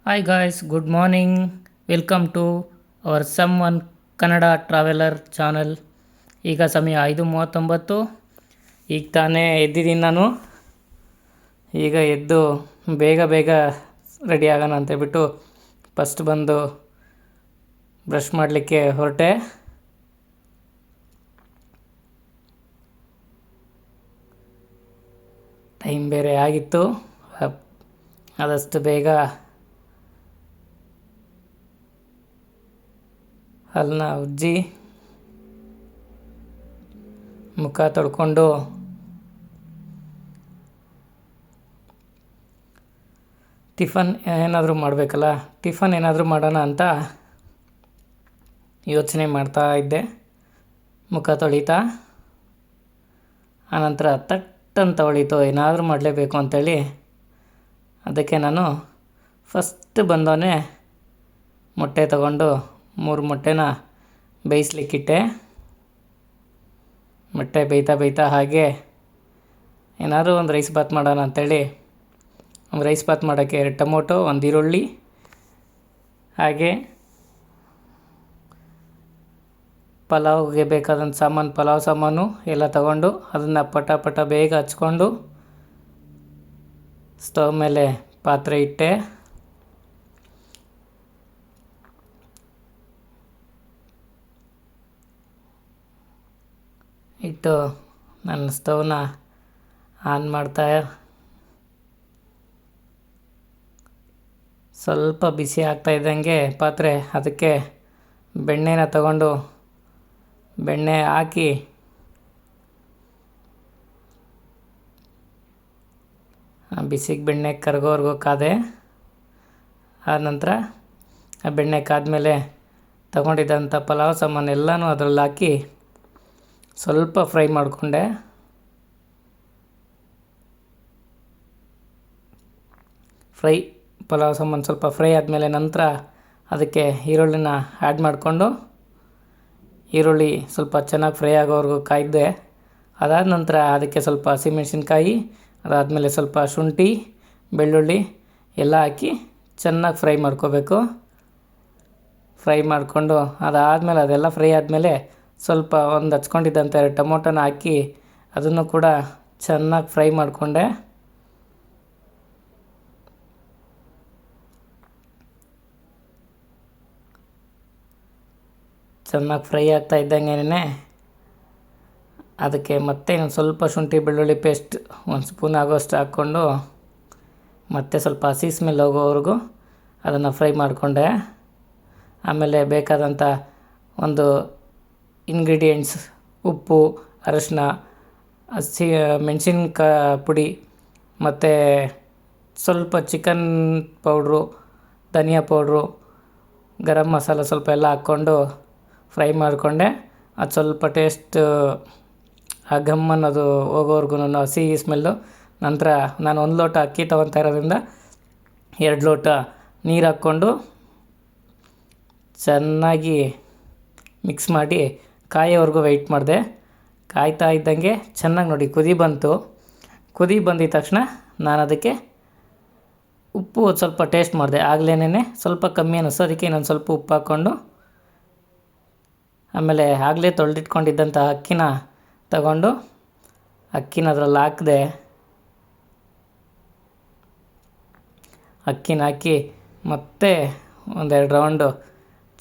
Hi guys, good morning. Welcome to our Someone Kannada traveller channel. ಈಗ ಸಮಯ 5:39. ಈಗ ತಾನೇ ಎದ್ದಿದ್ದೀನಿ ನಾನು. ಈಗ ಎದ್ದು ಬೇಗ ರೆಡಿ ಆಗೋಣ ಅಂತೇಳ್ಬಿಟ್ಟು ಫಸ್ಟ್ ಬಂದು ಬ್ರಷ್ ಮಾಡಲಿಕ್ಕೆ ಹೊರಟೆ. ಟೈಮ್ ಬೇರೆ ಆಗಿತ್ತು. ಆದಷ್ಟು ಬೇಗ ಹಲ್ಲನ್ನ ಉಜ್ಜಿ ಮುಖ ತೊಳ್ಕೊಂಡು ಟಿಫನ್ ಏನಾದರೂ ಮಾಡಬೇಕಲ್ಲ, ಟಿಫನ್ ಏನಾದರೂ ಮಾಡೋಣ ಅಂತ ಯೋಚನೆ ಮಾಡ್ತಾ ಇದ್ದೆ ಮುಖ ತೊಳಿತಾ. ಆನಂತರ ತಟ್ಟಂತ ಹೊಳಿತು ಏನಾದರೂ ಮಾಡಲೇಬೇಕು ಅಂಥೇಳಿ. ಅದಕ್ಕೆ ನಾನು ಫಸ್ಟ್ ಬಂದವನೇ ಮೊಟ್ಟೆ ತಗೊಂಡು 3 ಮೊಟ್ಟೆನ ಬೇಯಿಸ್ಲಿಕ್ಕಿಟ್ಟೆ. ಮೊಟ್ಟೆ ಬೇಯ್ತಾ ಹಾಗೆ ಏನಾದರೂ ಒಂದು ರೈಸ್ ಬಾತ್ ಮಾಡೋಣ ಅಂಥೇಳಿ ಒಂದು ರೈಸ್ ಬಾತ್ ಮಾಡೋಕ್ಕೆ 2 ಟೊಮೊಟೊ, 1 ಈರುಳ್ಳಿ, ಹಾಗೆ ಪಲಾವ್ಗೆ ಬೇಕಾದಂಥ ಪಲಾವ್ ಸಾಮಾನು ಎಲ್ಲ ತಗೊಂಡು ಅದನ್ನು ಪಟ ಬೇಗ ಹಚ್ಕೊಂಡು ಸ್ಟವ್ ಮೇಲೆ ಪಾತ್ರೆ ಇಟ್ಟೆ. ಇಟ್ಟು ನನ್ನ ಸ್ಟವ್ನ ಆನ್ ಮಾಡ್ತಾ ಸ್ವಲ್ಪ ಬಿಸಿ ಆಗ್ತಾ ಇದ್ದಂಗೆ ಪಾತ್ರೆ, ಅದಕ್ಕೆ ಬೆಣ್ಣೆನ ತಗೊಂಡು ಬೆಣ್ಣೆ ಹಾಕಿ ಬಿಸಿಗೆ ಬೆಣ್ಣೆ ಕರಗೋವರೆಗೂ ಕಾದೆ. ಆದ ನಂತರ ಆ ಬೆಣ್ಣೆ ಕಾದ್ಮೇಲೆ ತಗೊಂಡಿದ್ದಂಥ ಪಲಾವ್ ಸಾಮಾನು ಎಲ್ಲನೂ ಅದರಲ್ಲಿ ಹಾಕಿ ಸ್ವಲ್ಪ ಫ್ರೈ ಮಾಡಿಕೊಂಡೆ. ಪಲಾವ್ ಸಾಮಾನು ಸ್ವಲ್ಪ ಫ್ರೈ ಆದಮೇಲೆ ನಂತರ ಅದಕ್ಕೆ ಈರುಳ್ಳಿನ ಆ್ಯಡ್ ಮಾಡಿಕೊಂಡು ಈರುಳ್ಳಿ ಸ್ವಲ್ಪ ಚೆನ್ನಾಗಿ ಫ್ರೈ ಆಗೋವರೆಗೂ ಕಾಯ್ದೆ. ಅದಾದ ನಂತರ ಅದಕ್ಕೆ ಸ್ವಲ್ಪ ಹಸಿಮೆಣಸಿನ್ಕಾಯಿ, ಅದಾದಮೇಲೆ ಸ್ವಲ್ಪ ಶುಂಠಿ, ಬೆಳ್ಳುಳ್ಳಿ ಎಲ್ಲ ಹಾಕಿ ಚೆನ್ನಾಗಿ ಫ್ರೈ ಮಾಡ್ಕೋಬೇಕು. ಫ್ರೈ ಮಾಡಿಕೊಂಡು ಅದಾದಮೇಲೆ ಅದೆಲ್ಲ ಫ್ರೈ ಆದಮೇಲೆ ಸ್ವಲ್ಪ ಒಂದು ಹಚ್ಕೊಂಡಿದ್ದಂಥ 2 ಟೊಮೊಟೊನ ಹಾಕಿ ಅದನ್ನು ಕೂಡ ಚೆನ್ನಾಗಿ ಫ್ರೈ ಮಾಡಿಕೊಂಡೆ. ಚೆನ್ನಾಗಿ ಫ್ರೈ ಆಗ್ತಾ ಇದ್ದಂಗೆ ಅದಕ್ಕೆ ಮತ್ತೆ ಇನ್ನೊಂದು ಸ್ವಲ್ಪ ಶುಂಠಿ ಬೆಳ್ಳುಳ್ಳಿ ಪೇಸ್ಟ್ 1 ಸ್ಪೂನ್ ಆಗೋಷ್ಟು ಹಾಕ್ಕೊಂಡು ಮತ್ತೆ ಸ್ವಲ್ಪ ಹಸಿ ಸ್ಮೆಲ್ ಹೋಗೋವರೆಗೂ ಅದನ್ನು ಫ್ರೈ ಮಾಡಿಕೊಂಡೆ. ಆಮೇಲೆ ಬೇಕಾದಂಥ ಒಂದು ಇಂಗ್ರೀಡಿಯೆಂಟ್ಸ್ ಉಪ್ಪು, ಅರಶಿನ, ಹಸಿ ಮೆಣಸಿನ್ಕಾಯಿ ಪುಡಿ ಮತ್ತು ಸ್ವಲ್ಪ ಚಿಕನ್ ಪೌಡ್ರು, ಧನಿಯಾ ಪೌಡ್ರು, ಗರಂ ಮಸಾಲ ಸ್ವಲ್ಪ ಎಲ್ಲ ಹಾಕ್ಕೊಂಡು ಫ್ರೈ ಮಾಡಿಕೊಂಡೆ. ಅದು ಸ್ವಲ್ಪ ಟೇಸ್ಟ್ ಆ ಘಮ್ ಅನ್ನೋದು ಹೋಗೋವರೆಗೂ ಹಸಿ ಸ್ಮೆಲ್ಲು. ನಂತರ ನಾನು 1 ಲೋಟ ಅಕ್ಕಿ ತೊಗೊತಾ ಇರೋದ್ರಿಂದ 2 ಲೋಟ ನೀರು ಹಾಕ್ಕೊಂಡು ಚೆನ್ನಾಗಿ ಮಿಕ್ಸ್ ಮಾಡಿ ಕಾಯೋವರೆಗೂ ವೆಯ್ಟ್ ಮಾಡಿದೆ. ಕಾಯ್ತಾ ಇದ್ದಂಗೆ ಚೆನ್ನಾಗಿ ನೋಡಿ ಕುದಿ ಬಂದಿದ ತಕ್ಷಣ ನಾನು ಅದಕ್ಕೆ ಉಪ್ಪು ಸ್ವಲ್ಪ ಟೇಸ್ಟ್ ಮಾಡಿದೆ. ಆಗ್ಲೇನೆ ಸ್ವಲ್ಪ ಕಮ್ಮಿ ಅನ್ನಿಸ್ತು, ಅದಕ್ಕೆ ಇನ್ನೊಂದು ಸ್ವಲ್ಪ ಉಪ್ಪು ಹಾಕ್ಕೊಂಡು ಆಮೇಲೆ ಆಗಲೇ ತೊಳೆದಿಟ್ಕೊಂಡಿದ್ದಂಥ ಅಕ್ಕಿನ ತಗೊಂಡು ಅಕ್ಕಿನ ಅದರಲ್ಲಿ ಹಾಕಿದೆ. ಅಕ್ಕಿನ ಹಾಕಿ ಮತ್ತೆ 1-2 ರೌಂಡು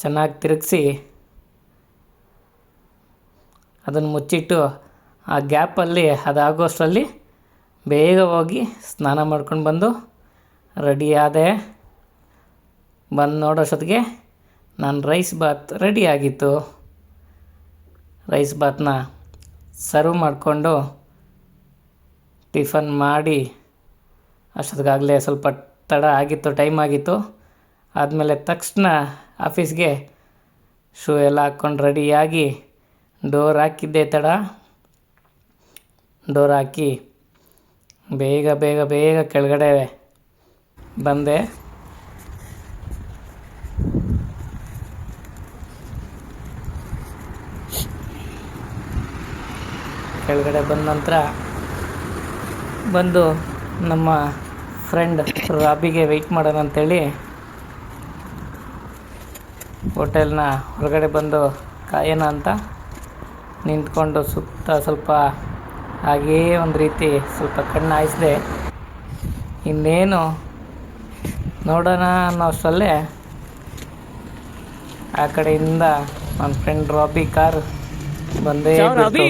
ಚೆನ್ನಾಗಿ ತಿರುಗಿಸಿ ಅದನ್ನು ಮುಚ್ಚಿಟ್ಟು ಆ ಗ್ಯಾಪಲ್ಲಿ ಅದಾಗೋಷ್ಟರಲ್ಲಿ ಬೇಗ ಹೋಗಿ ಸ್ನಾನ ಮಾಡ್ಕೊಂಡು ಬಂದು ರೆಡಿ ಆದೆ. ಬಂದು ನೋಡೋಷ್ಟೊತ್ತಿಗೆ ನನ್ನ ರೈಸ್ ಬಾತ್ ರೆಡಿ ಆಗಿತ್ತು. ರೈಸ್ ಬಾತ್ನ ಸರ್ವ್ ಮಾಡಿಕೊಂಡು ಟಿಫನ್ ಮಾಡಿ ಅಷ್ಟೊತ್ತಿಗಾಗಲೇ ಸ್ವಲ್ಪ ತಡ ಆಗಿತ್ತು, ಟೈಮ್ ಆಗಿತ್ತು. ಆದಮೇಲೆ ತಕ್ಷಣ ಆಫೀಸ್ಗೆ ಶೂ ಎಲ್ಲ ಹಾಕ್ಕೊಂಡು ರೆಡಿಯಾಗಿ ಡೋರ್ ಹಾಕಿದ್ದೆ ತಡ. ಡೋರ್ ಹಾಕಿ ಬೇಗ ಕೆಳಗಡೆ ಬಂದೆ. ಕೆಳಗಡೆ ಬಂದ ನಂತರ ಬಂದು ನಮ್ಮ ಫ್ರೆಂಡ್ ರಾಬಿಗೆ ವೆಯ್ಟ್ ಮಾಡೋಣ ಅಂಥೇಳಿ ಹೋಟೆಲ್ನ ಹೊರಗಡೆ ಬಂದು ಕಾಯೋಣ ಅಂತ ನಿಂತ್ಕೊಂಡು ಸುತ್ತ ಸ್ವಲ್ಪ ಹಾಗೇ ಒಂದು ರೀತಿ ಸ್ವಲ್ಪ ಕಣ್ಣು ಹಾಯಿಸಿದೆ. ಇನ್ನೇನು ನೋಡೋಣ ಅನ್ನೋ ಅಷ್ಟರಲ್ಲೇ ಆ ಕಡೆಯಿಂದ ನನ್ನ ಫ್ರೆಂಡ್ ರಾಬಿ ಕಾರ್ ಬಂದೇ ಬಿಡ್ತು.